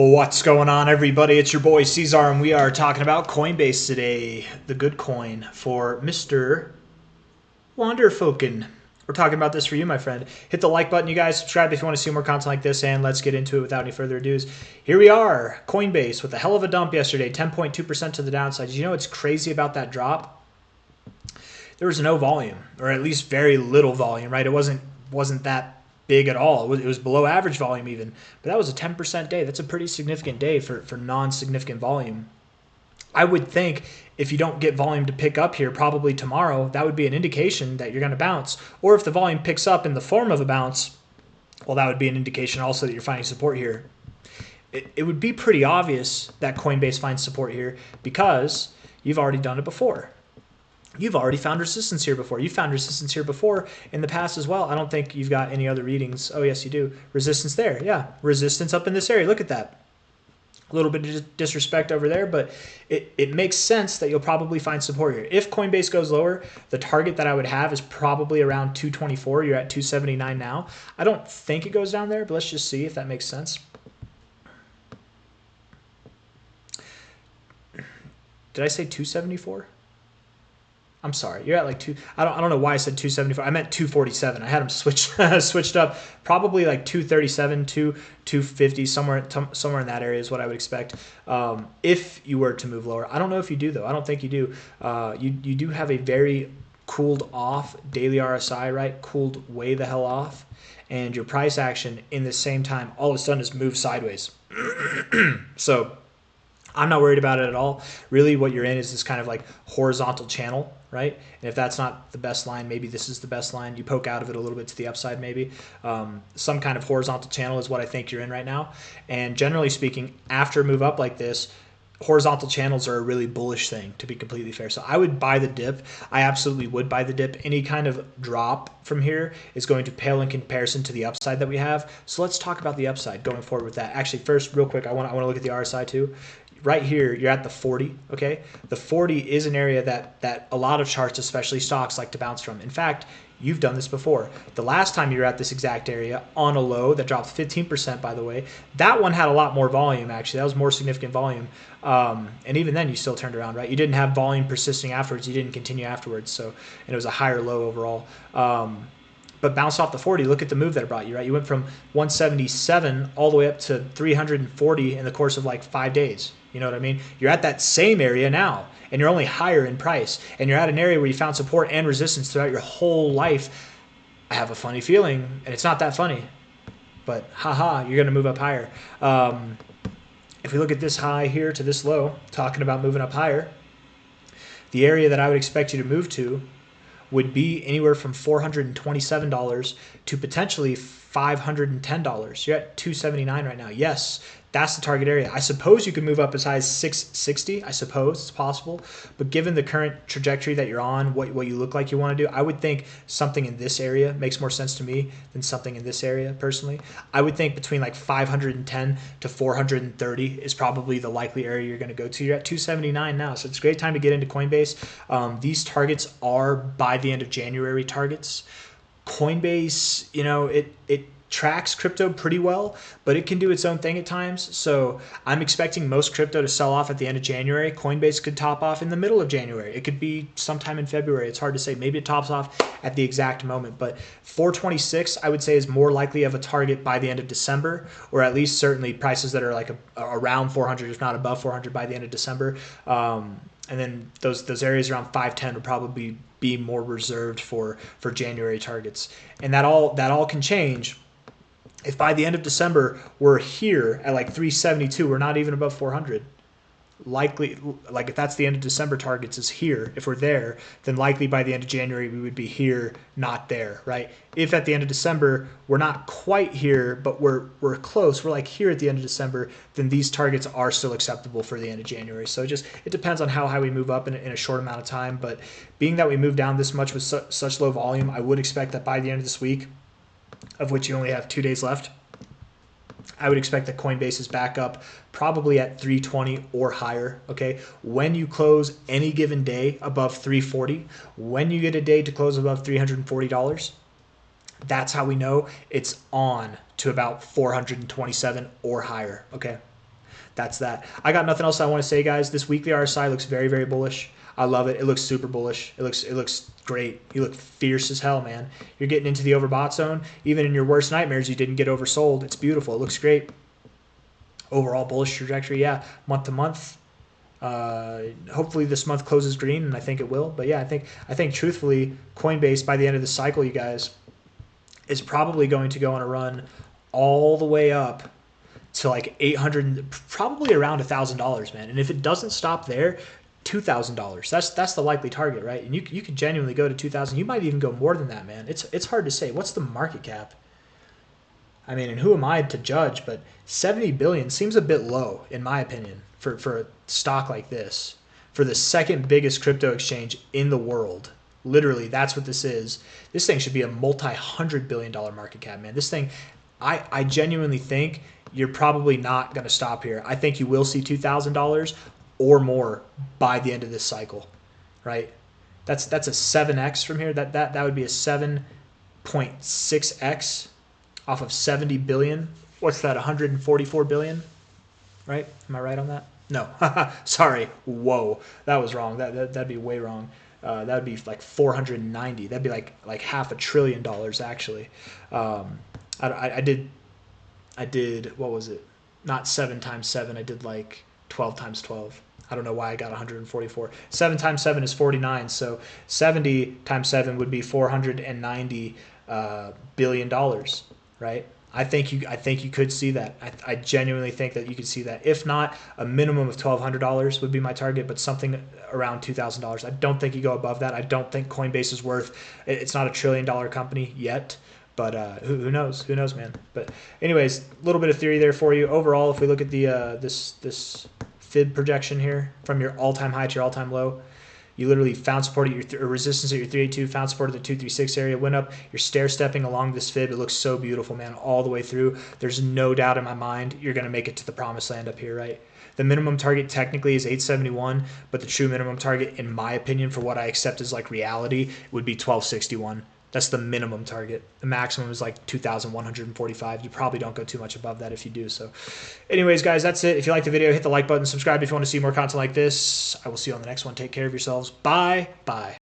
What's going on, everybody? It's your boy C-Zar, and we are talking about Coinbase today, the good coin for Mr. Wanderfoken. We're talking about this for you, my friend. Hit the like button, you guys. Subscribe if you want to see more content like this, and let's get into it without any further ado. Here we are, Coinbase, with a hell of a dump yesterday, 10.2% to the downside. Did you know what's crazy about that drop? There was no volume, or at least very little volume, right? It wasn't that big at all. It was below average volume even, but that was a 10% day. That's a pretty significant day for non-significant volume. I would think if you don't get volume to pick up here probably tomorrow, that would be an indication that you're going to bounce. Or if the volume picks up in the form of a bounce, well, that would be an indication also that you're finding support here. It would be pretty obvious that Coinbase finds support here because you've already done it before. You've already found resistance here before. You found resistance here before in the past as well. I don't think you've got any other readings. Oh, yes, you do. Resistance there. Yeah, resistance up in this area. Look at that. A little bit of disrespect over there, but it makes sense that you'll probably find support here. If Coinbase goes lower, the target that I would have is probably around 224. You're at 279 now. I don't think it goes down there, but let's just see if that makes sense. Did I say 274? I'm sorry, you're at like I don't know why I said 274. I meant 247. I had them switched up. Probably like 237, 250, somewhere in that area is what I would expect. If you were to move lower, I don't know if you do though. I don't think you do. You do have a very cooled off daily RSI, right? Cooled way the hell off, and your price action in the same time all of a sudden has moved sideways. So I'm not worried about it at all. Really what you're in is this kind of like horizontal channel, right? And if that's not the best line, maybe this is the best line. You poke out of it a little bit to the upside maybe. Some kind of horizontal channel is what I think you're in right now. And generally speaking, after a move up like this, horizontal channels are a really bullish thing, to be completely fair. So I would buy the dip. I absolutely would buy the dip. Any kind of drop from here is going to pale in comparison to the upside that we have. So let's talk about the upside going forward with that. Actually, first, real quick, I want to look at the RSI too. Right here, you're at the 40, okay? The 40 is an area that a lot of charts, especially stocks, like to bounce from. In fact, you've done this before. The last time you were at this exact area on a low that dropped 15%, by the way, that one had a lot more volume, actually. That was more significant volume. And even then, you still turned around, right? You didn't have volume persisting afterwards. You didn't continue afterwards, so and it was a higher low overall. But bounced off the 40, look at the move that it brought you, right? You went from 177 all the way up to 340 in the course of like 5 days. You know what I mean? You're at that same area now, and you're only higher in price. And you're at an area where you found support and resistance throughout your whole life. I have a funny feeling, and it's not that funny, but haha, you're going to move up higher. If we look at this high here to this low, talking about moving up higher, the area that I would expect you to move to would be anywhere from $427 to potentially $510. You're at 279 right now. Yes, that's the target area. I suppose you could move up as high as 660. I suppose it's possible. But given the current trajectory that you're on, what you look like you want to do, I would think something in this area makes more sense to me than something in this area, personally. I would think between like 510 to 430 is probably the likely area you're going to go to. You're at 279 now, so it's a great time to get into Coinbase. These targets are by the end of January targets. Coinbase, you know, it tracks crypto pretty well, but it can do its own thing at times. So I'm expecting most crypto to sell off at the end of January. Coinbase could top off in the middle of January. It could be sometime in February. It's hard to say. Maybe it tops off at the exact moment. But 426, I would say, is more likely of a target by the end of December, or at least certainly prices that are like around 400, if not above 400 by the end of December. And then those areas around 510 would probably be more reserved for January targets. And that all can change. If by the end of December we're here at like 372, we're not even above 400. Likely, like if that's the end of December targets is here, if we're there, then likely by the end of January we would be here, not there, right? If at the end of December we're not quite here, but we're close, we're like here at the end of December, then these targets are still acceptable for the end of January. So it depends on how high we move up in a short amount of time. But being that we move down this much with such low volume, I would expect that by the end of this week, of which you only have 2 days left, I would expect that Coinbase is back up probably at 320 or higher, okay? When you close any given day above 340, when you get a day to close above $340, that's how we know it's on to about 427 or higher, okay? that's that. I got nothing else I want to say, guys. This weekly RSI looks very, very bullish. I love it. It looks super bullish. It looks great. You look fierce as hell, man. You're getting into the overbought zone. Even in your worst nightmares, you didn't get oversold. It's beautiful. It looks great. Overall bullish trajectory, yeah. Month to month. Hopefully this month closes green, and I think it will. But yeah, I think truthfully, Coinbase by the end of the cycle, you guys, is probably going to go on a run all the way up to like 800, probably around $1,000, man. And if it doesn't stop there, $2,000. That's the likely target, right? And you could genuinely go to 2,000. You might even go more than that, man. It's hard to say. What's the market cap? I mean, and who am I to judge? But 70 billion seems a bit low, in my opinion, for a stock like this, for the second biggest crypto exchange in the world. Literally, that's what this is. This thing should be a multi-$100 billion market cap, man. This thing, I genuinely think you're probably not going to stop here. I think you will see $2,000 or more by the end of this cycle, right? That's a 7x from here. That would be a 7.6x off of 70 billion. What's that? 144 billion, right? Am I right on that? No, sorry. Whoa, that was wrong. That'd be way wrong. That would be like 490. That'd be like $500 billion actually. I did what was it? Not 7 times 7. I did like 12 times 12. I don't know why I got 144. 7 times 7 is 49. So 70 times 7 would be $490 billion, right? I think you could see that. I genuinely think that you could see that. If not, a minimum of $1,200 would be my target, but something around $2,000. I don't think you go above that. I don't think Coinbase is worth. It's not a $1 trillion company yet, but who knows? Who knows, man? But anyways, a little bit of theory there for you. Overall, if we look at the this fib projection here from your all-time high to your all-time low. You literally found support at your resistance at your 382, found support at the 236 area, went up. You're stair-stepping along this fib. It looks so beautiful, man, all the way through. There's no doubt in my mind you're going to make it to the promised land up here, right? The minimum target technically is 871, but the true minimum target, in my opinion, for what I accept as like reality, would be 1261. That's the minimum target. The maximum is like 2,145. You probably don't go too much above that if you do. So anyways, guys, that's it. If you liked the video, hit the like button, subscribe if you want to see more content like this. I will see you on the next one. Take care of yourselves. Bye. Bye.